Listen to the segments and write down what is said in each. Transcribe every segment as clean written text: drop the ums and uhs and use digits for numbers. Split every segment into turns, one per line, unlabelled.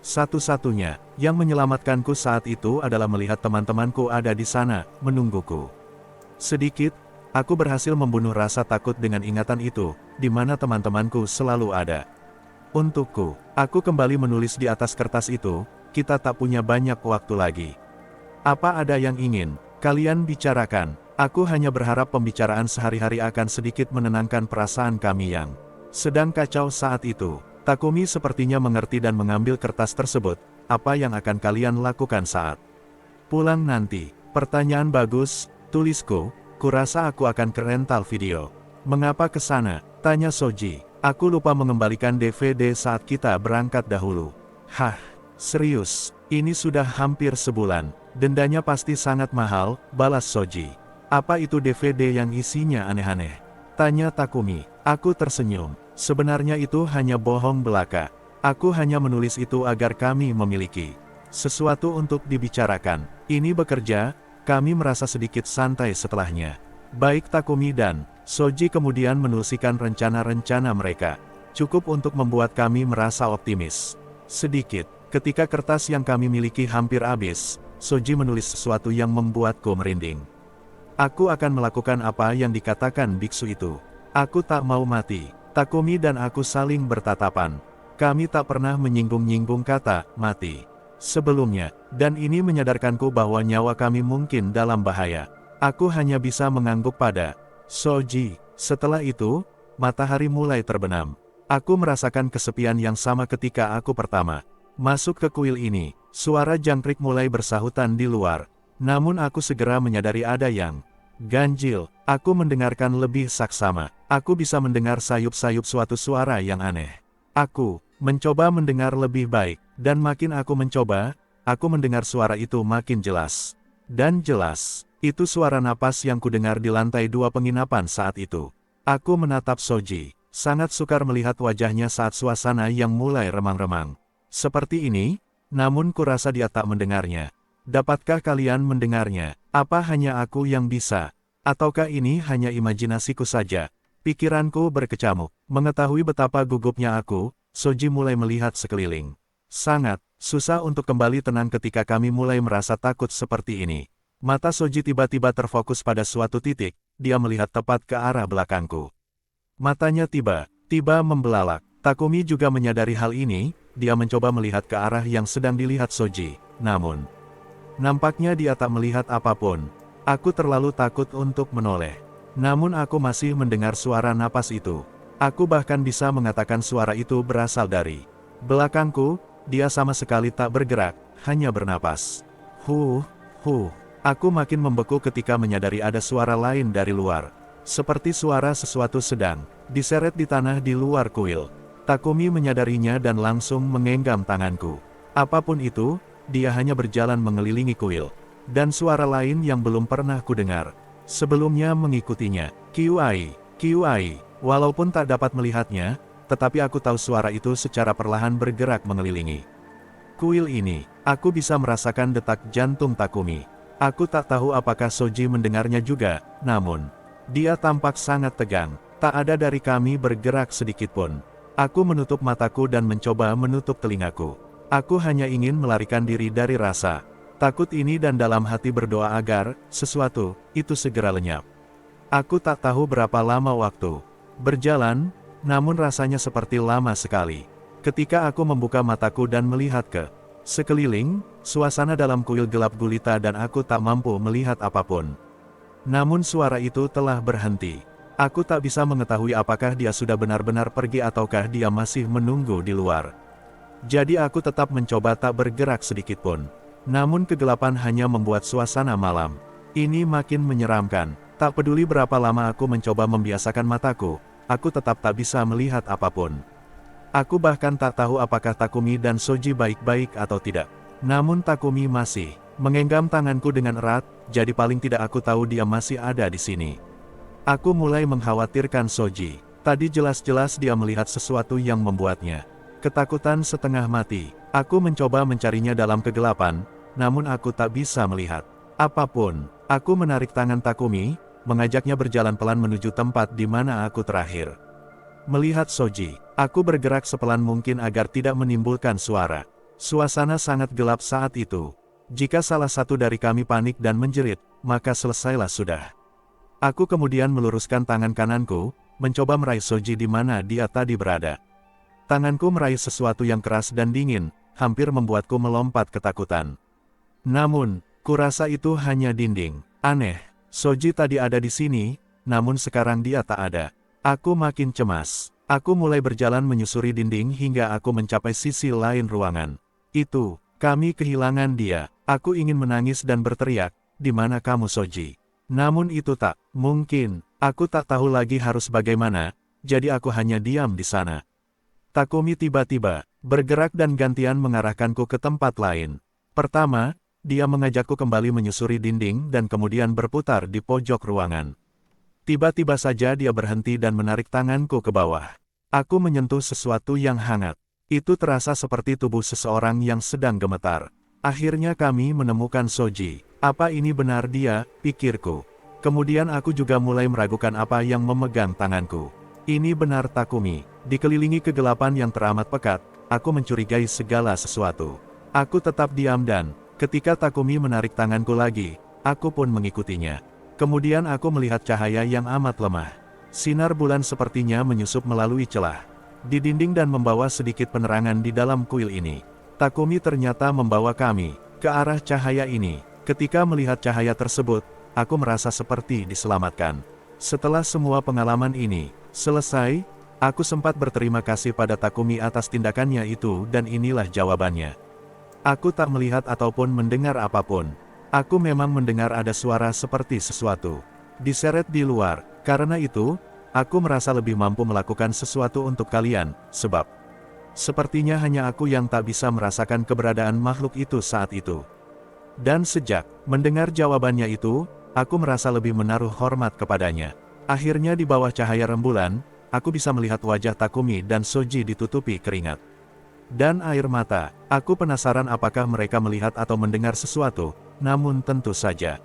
Satu-satunya yang menyelamatkanku saat itu adalah melihat teman-temanku ada di sana, menungguku. Sedikit, aku berhasil membunuh rasa takut dengan ingatan itu, di mana teman-temanku selalu ada. Untukku, aku kembali menulis di atas kertas itu, kita tak punya banyak waktu lagi. Apa ada yang ingin kalian bicarakan? Aku hanya berharap pembicaraan sehari-hari akan sedikit menenangkan perasaan kami yang sedang kacau saat itu. Takumi sepertinya mengerti dan mengambil kertas tersebut. Apa yang akan kalian lakukan saat pulang nanti? Pertanyaan bagus, tulisku. Kurasa aku akan ke rental video. Mengapa ke sana? Tanya Soji. Aku lupa mengembalikan DVD saat kita berangkat dahulu. Hah, serius? Ini sudah hampir sebulan. Dendanya pasti sangat mahal, balas Soji. Apa itu DVD yang isinya aneh-aneh? Tanya Takumi. Aku tersenyum. Sebenarnya itu hanya bohong belaka. Aku hanya menulis itu agar kami memiliki sesuatu untuk dibicarakan. Ini bekerja, kami merasa sedikit santai setelahnya. Baik Takumi dan Soji kemudian menuliskan rencana-rencana mereka. Cukup untuk membuat kami merasa optimis. Sedikit, ketika kertas yang kami miliki hampir habis, Soji menulis sesuatu yang membuatku merinding. Aku akan melakukan apa yang dikatakan biksu itu. Aku tak mau mati. Takumi dan aku saling bertatapan. Kami tak pernah menyinggung-nyinggung kata mati sebelumnya, dan ini menyadarkanku bahwa nyawa kami mungkin dalam bahaya. Aku hanya bisa mengangguk pada Soji. Setelah itu, matahari mulai terbenam. Aku merasakan kesepian yang sama ketika aku pertama masuk ke kuil ini. Suara jangkrik mulai bersahutan di luar. Namun aku segera menyadari ada yang ganjil. Aku mendengarkan lebih saksama. Aku bisa mendengar sayup-sayup suatu suara yang aneh. Aku mencoba mendengar lebih baik, dan makin aku mencoba, aku mendengar suara itu makin jelas. Dan jelas, itu suara napas yang kudengar di lantai 2 penginapan saat itu. Aku menatap Soji, sangat sukar melihat wajahnya saat suasana yang mulai remang-remang. Seperti ini, namun kurasa dia tak mendengarnya. Dapatkah kalian mendengarnya? Apa hanya aku yang bisa? Ataukah ini hanya imajinasiku saja? Pikiranku berkecamuk. Mengetahui betapa gugupnya aku, Soji mulai melihat sekeliling. Sangat susah untuk kembali tenang ketika kami mulai merasa takut seperti ini. Mata Soji tiba-tiba terfokus pada suatu titik, dia melihat tepat ke arah belakangku. Matanya tiba-tiba membelalak. Takumi juga menyadari hal ini, dia mencoba melihat ke arah yang sedang dilihat Soji. Namun, nampaknya dia tak melihat apapun. Aku terlalu takut untuk menoleh. Namun aku masih mendengar suara napas itu. Aku bahkan bisa mengatakan suara itu berasal dari belakangku. Dia sama sekali tak bergerak, hanya bernapas. Aku makin membeku ketika menyadari ada suara lain dari luar. Seperti suara sesuatu sedang diseret di tanah di luar kuil. Takumi menyadarinya dan langsung menggenggam tanganku. Apapun itu, dia hanya berjalan mengelilingi kuil. Dan suara lain yang belum pernah kudengar sebelumnya mengikutinya. Kiwai. Walaupun tak dapat melihatnya, tetapi aku tahu suara itu secara perlahan bergerak mengelilingi kuil ini. Aku bisa merasakan detak jantung Takumi. Aku tak tahu apakah Soji mendengarnya juga, namun dia tampak sangat tegang. Tak ada dari kami bergerak sedikitpun. Aku menutup mataku dan mencoba menutup telingaku. Aku hanya ingin melarikan diri dari rasa takut ini dan dalam hati berdoa agar sesuatu itu segera lenyap. Aku tak tahu berapa lama waktu berjalan, namun rasanya seperti lama sekali. Ketika aku membuka mataku dan melihat ke sekeliling, suasana dalam kuil gelap gulita dan aku tak mampu melihat apapun. Namun suara itu telah berhenti. Aku tak bisa mengetahui apakah dia sudah benar-benar pergi ataukah dia masih menunggu di luar. Jadi aku tetap mencoba tak bergerak sedikitpun. Namun kegelapan hanya membuat suasana malam ini makin menyeramkan. Tak peduli berapa lama aku mencoba membiasakan mataku, aku tetap tak bisa melihat apapun. Aku bahkan tak tahu apakah Takumi dan Soji baik-baik atau tidak. Namun Takumi masih menggenggam tanganku dengan erat, jadi paling tidak aku tahu dia masih ada di sini. Aku mulai mengkhawatirkan Soji. Tadi jelas-jelas dia melihat sesuatu yang membuatnya ketakutan setengah mati. Aku mencoba mencarinya dalam kegelapan, namun aku tak bisa melihat apapun. Aku menarik tangan Takumi, mengajaknya berjalan pelan menuju tempat di mana aku terakhir melihat Soji. Aku bergerak sepelan mungkin agar tidak menimbulkan suara. Suasana sangat gelap saat itu. Jika salah satu dari kami panik dan menjerit, maka selesailah sudah. Aku kemudian meluruskan tangan kananku, mencoba meraih Soji di mana dia tadi berada. Tanganku meraih sesuatu yang keras dan dingin, hampir membuatku melompat ketakutan. Namun, kurasa itu hanya dinding. Aneh, Soji tadi ada di sini, namun sekarang dia tak ada. Aku makin cemas. Aku mulai berjalan menyusuri dinding hingga aku mencapai sisi lain ruangan. Itu, kami kehilangan dia. Aku ingin menangis dan berteriak, "Di mana kamu Soji?" Namun itu tak mungkin. Aku tak tahu lagi harus bagaimana, jadi aku hanya diam di sana. Takumi tiba-tiba bergerak dan gantian mengarahkanku ke tempat lain. Pertama, dia mengajakku kembali menyusuri dinding dan kemudian berputar di pojok ruangan. Tiba-tiba saja dia berhenti dan menarik tanganku ke bawah. Aku menyentuh sesuatu yang hangat. Itu terasa seperti tubuh seseorang yang sedang gemetar. Akhirnya kami menemukan Soji. Apa ini benar dia, pikirku. Kemudian aku juga mulai meragukan apa yang memegang tanganku. Ini benar Takumi. Dikelilingi kegelapan yang teramat pekat, aku mencurigai segala sesuatu. Aku tetap diam dan, ketika Takumi menarik tanganku lagi, aku pun mengikutinya. Kemudian aku melihat cahaya yang amat lemah. Sinar bulan sepertinya menyusup melalui celah di dinding dan membawa sedikit penerangan di dalam kuil ini. Takumi ternyata membawa kami ke arah cahaya ini. Ketika melihat cahaya tersebut, aku merasa seperti diselamatkan. Setelah semua pengalaman ini selesai, aku sempat berterima kasih pada Takumi atas tindakannya itu dan inilah jawabannya. Aku tak melihat ataupun mendengar apapun. Aku memang mendengar ada suara seperti sesuatu diseret di luar. Karena itu, aku merasa lebih mampu melakukan sesuatu untuk kalian, sebab sepertinya hanya aku yang tak bisa merasakan keberadaan makhluk itu saat itu. Dan sejak mendengar jawabannya itu, aku merasa lebih menaruh hormat kepadanya. Akhirnya di bawah cahaya rembulan, aku bisa melihat wajah Takumi dan Soji ditutupi keringat dan air mata. Aku penasaran apakah mereka melihat atau mendengar sesuatu, namun tentu saja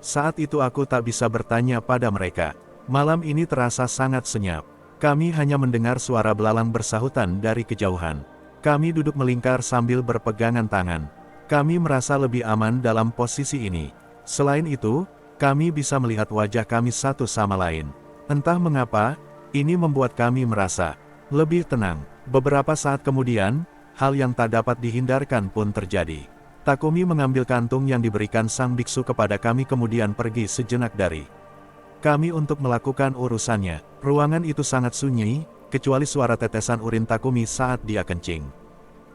saat itu aku tak bisa bertanya pada mereka. Malam ini terasa sangat senyap. Kami hanya mendengar suara belalang bersahutan dari kejauhan. Kami duduk melingkar sambil berpegangan tangan. Kami merasa lebih aman dalam posisi ini. Selain itu, kami bisa melihat wajah kami satu sama lain. Entah mengapa, ini membuat kami merasa lebih tenang. Beberapa saat kemudian, hal yang tak dapat dihindarkan pun terjadi. Takumi mengambil kantung yang diberikan sang biksu kepada kami kemudian pergi sejenak dari kami untuk melakukan urusannya. Ruangan itu sangat sunyi, kecuali suara tetesan urin Takumi saat dia kencing.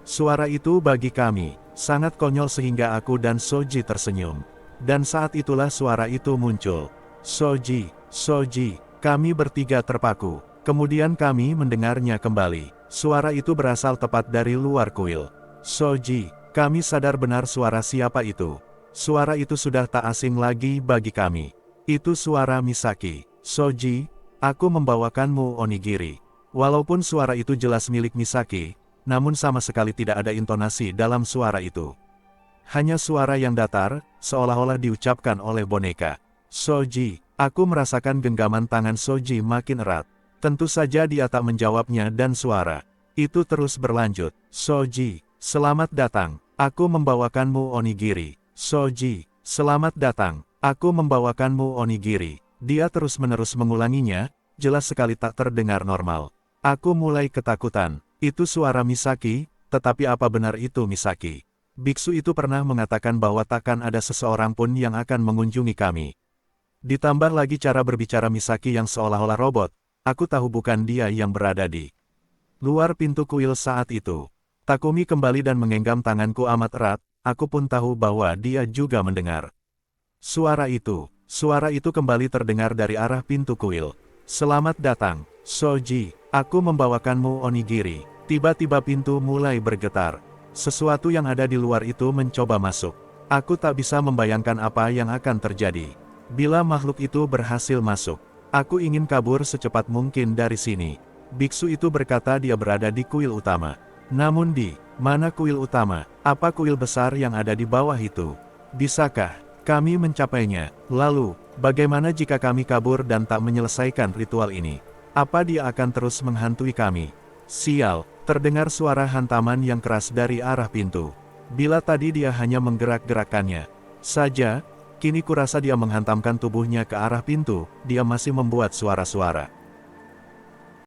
Suara itu bagi kami sangat konyol sehingga aku dan Soji tersenyum. Dan saat itulah suara itu muncul. Soji, Soji, kami bertiga terpaku. Kemudian kami mendengarnya kembali. Suara itu berasal tepat dari luar kuil. Soji, kami sadar benar suara siapa itu. Suara itu sudah tak asing lagi bagi kami. Itu suara Misaki. Soji, aku membawakanmu onigiri. Walaupun suara itu jelas milik Misaki, namun sama sekali tidak ada intonasi dalam suara itu. Hanya suara yang datar, seolah-olah diucapkan oleh boneka. Soji, aku merasakan genggaman tangan Soji makin erat. Tentu saja dia tak menjawabnya dan suara itu terus berlanjut. Soji, selamat datang. Aku membawakanmu onigiri. Soji, selamat datang. Aku membawakanmu onigiri. Dia terus-menerus mengulanginya, jelas sekali tak terdengar normal. Aku mulai ketakutan. Itu suara Misaki, tetapi apa benar itu Misaki? Biksu itu pernah mengatakan bahwa takkan ada seseorang pun yang akan mengunjungi kami. Ditambah lagi cara berbicara Misaki yang seolah-olah robot, aku tahu bukan dia yang berada di luar pintu kuil saat itu. Takumi kembali dan menggenggam tanganku amat erat, aku pun tahu bahwa dia juga mendengar. Suara itu kembali terdengar dari arah pintu kuil. Selamat datang, Soji, aku membawakanmu onigiri. Tiba-tiba pintu mulai bergetar. Sesuatu yang ada di luar itu mencoba masuk. Aku tak bisa membayangkan apa yang akan terjadi bila makhluk itu berhasil masuk. Aku ingin kabur secepat mungkin dari sini. Biksu itu berkata dia berada di kuil utama. Namun di mana kuil utama? Apa kuil besar yang ada di bawah itu? Bisakah kami mencapainya? Lalu, bagaimana jika kami kabur dan tak menyelesaikan ritual ini? Apa dia akan terus menghantui kami? Sial, Terdengar suara hantaman yang keras dari arah pintu. Bila tadi dia hanya menggerak-gerakkannya saja, kini kurasa dia menghantamkan tubuhnya ke arah pintu, dia masih membuat suara-suara.